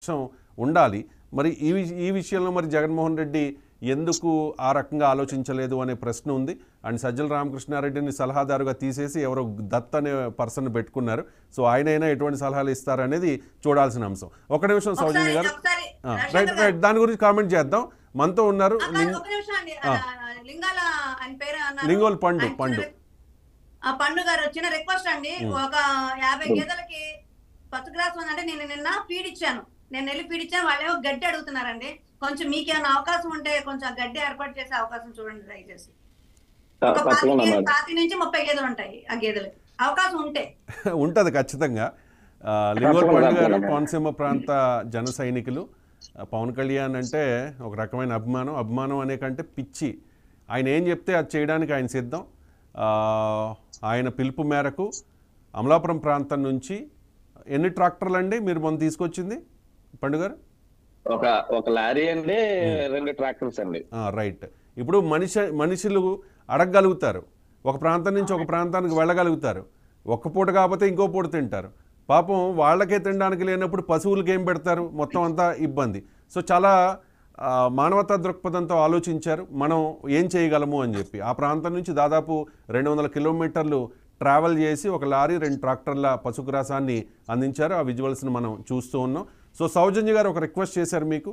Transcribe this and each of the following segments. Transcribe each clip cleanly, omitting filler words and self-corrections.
లక్ష్యం ఉండాలి. మరి ఈ విషయంలో మరి జగన్మోహన్ రెడ్డి ఎందుకు ఆ రకంగా ఆలోచించలేదు అనే ప్రశ్న ఉంది. అండ్ సజ్జల రామకృష్ణారెడ్డిని సలహాదారుగా తీసేసి ఎవరో దత్ అనే పర్సన్ పెట్టుకున్నారు. సో ఆయనైనా ఎటువంటి సలహాలు ఇస్తారనేది చూడాల్సిన అంశం. ఒక నిమిషం సౌజన్య గారు, రైట్ రైట్ దాని గురించి కామెంట్ చేద్దాం. మనతో ఉన్నారు లింగోల్ పండు గారు. వచ్చిన రిక్వెస్ట్ అండి, ఒక 50 గేదెలకి పసుగ్రాసం అంటే నేను నిన్న ఫీడ్ ఇచ్చాను, వెళ్ళి ఫీడ్ ఇచ్చాను. వాళ్ళేమో గడ్డి అడుగుతున్నారండి. కొంచెం మీకేమైనా అవకాశం ఉంటే కొంచెం గడ్డి ఏర్పాటు చేసే అవకాశం చూడండి దయచేసి. ఒక 10 నుంచి 30 గేదెలు ఉంటాయి ఆ గేదెలకి, అవకాశం ఉంటే. ఉంటుంది ఖచ్చితంగా. లింగోల్ పండు గారు కోనసీమ ప్రాంత జన సైనికులు. పవన్ కళ్యాణ్ అంటే ఒక రకమైన అభిమానం అనే కంటే పిచ్చి. ఆయన ఏం చెప్తే అది చేయడానికి ఆయన సిద్ధం. ఆయన పిలుపు మేరకు అమలాపురం ప్రాంతం నుంచి ఎన్ని ట్రాక్టర్లు అండి మీరు మొన్న తీసుకొచ్చింది పండుగారు? ఒక లారీ అండి, 2 ట్రాక్టర్స్ అండి. రైట్. ఇప్పుడు మనుషులు అడగగలుగుతారు, ఒక ప్రాంతం నుంచి ఒక ప్రాంతానికి వెళ్ళగలుగుతారు. ఒక్క పూట కాకపోతే ఇంకో పూట తింటారు. పాపం వాళ్ళకే తినడానికి లేనప్పుడు పశువులకి ఏం పెడతారు? మొత్తం అంతా ఇబ్బంది. సో చాలా మానవతా దృక్పథంతో ఆలోచించారు మనం ఏం చేయగలము అని చెప్పి. ఆ ప్రాంతం నుంచి దాదాపు 200 కిలోమీటర్లు ట్రావెల్ చేసి ఒక లారీ 2 ట్రాక్టర్ల పశుగ్రాసాన్ని అందించారు. ఆ విజువల్స్ని మనం చూస్తూ ఉన్నాం. సో సౌజన్య గారు ఒక రిక్వెస్ట్ చేశారు మీకు.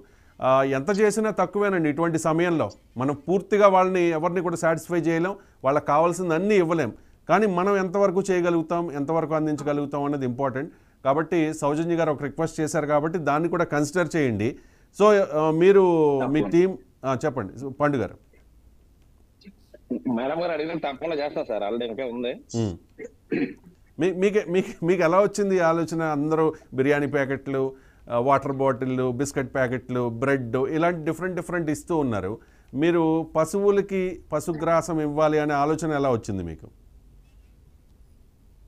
ఎంత చేసినా తక్కువేనండి ఇటువంటి సమయంలో. మనం పూర్తిగా వాళ్ళని ఎవరిని కూడా సాటిస్ఫై చేయలేం, వాళ్ళకి కావాల్సింది అన్నీ ఇవ్వలేం. కానీ మనం ఎంతవరకు చేయగలుగుతాం, ఎంతవరకు అందించగలుగుతాం అన్నది ఇంపార్టెంట్. కాబట్టి సౌజన్య గారు ఒక రిక్వెస్ట్ చేశారు కాబట్టి దాన్ని కూడా కన్సిడర్ చేయండి. సో మీరు మీ టీం చెప్పండి పండు గారు. మేడం గారు అడిగిన తప్పకుండా చేస్తా సార్, ఆల్రెడీ ఇంకా ఉంది. మీకు ఎలా వచ్చింది ఆలోచన? అందరూ బిర్యానీ ప్యాకెట్లు, వాటర్ బాటిళ్ళు, బిస్కెట్ ప్యాకెట్లు, బ్రెడ్ ఇలాంటి డిఫరెంట్ ఇస్తూ ఉన్నారు. మీరు పశువులకి పశుగ్రాసం ఇవ్వాలి అనే ఆలోచన ఎలా వచ్చింది మీకు?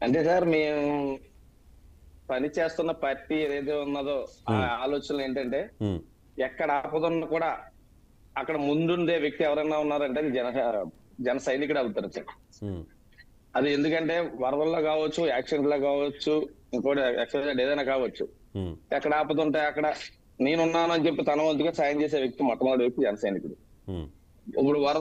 అంటే సార్ మేము పని చేస్తున్న పార్టీ ఏదైతే ఉన్నదో ఆ ఆలోచనలు ఏంటంటే ఎక్కడ ఆపదన్నా కూడా అక్కడ ముందుండే వ్యక్తి ఎవరైనా ఉన్నారంటే అది జన సైనికుడు అవుతారు సార్. అది ఎందుకంటే వరదల్లో కావచ్చు, యాక్సిడెంట్ లో కావచ్చు, ఇంకోటి యాక్సిడెంట్ ఏదైనా కావచ్చు, ఎక్కడ ఆపదుంటే అక్కడ నేనున్నాను అని చెప్పి తన వంతుగా సాయం చేసే వ్యక్తి మొట్టమొదటి వ్యక్తి జన సైనికుడు. ఇప్పుడు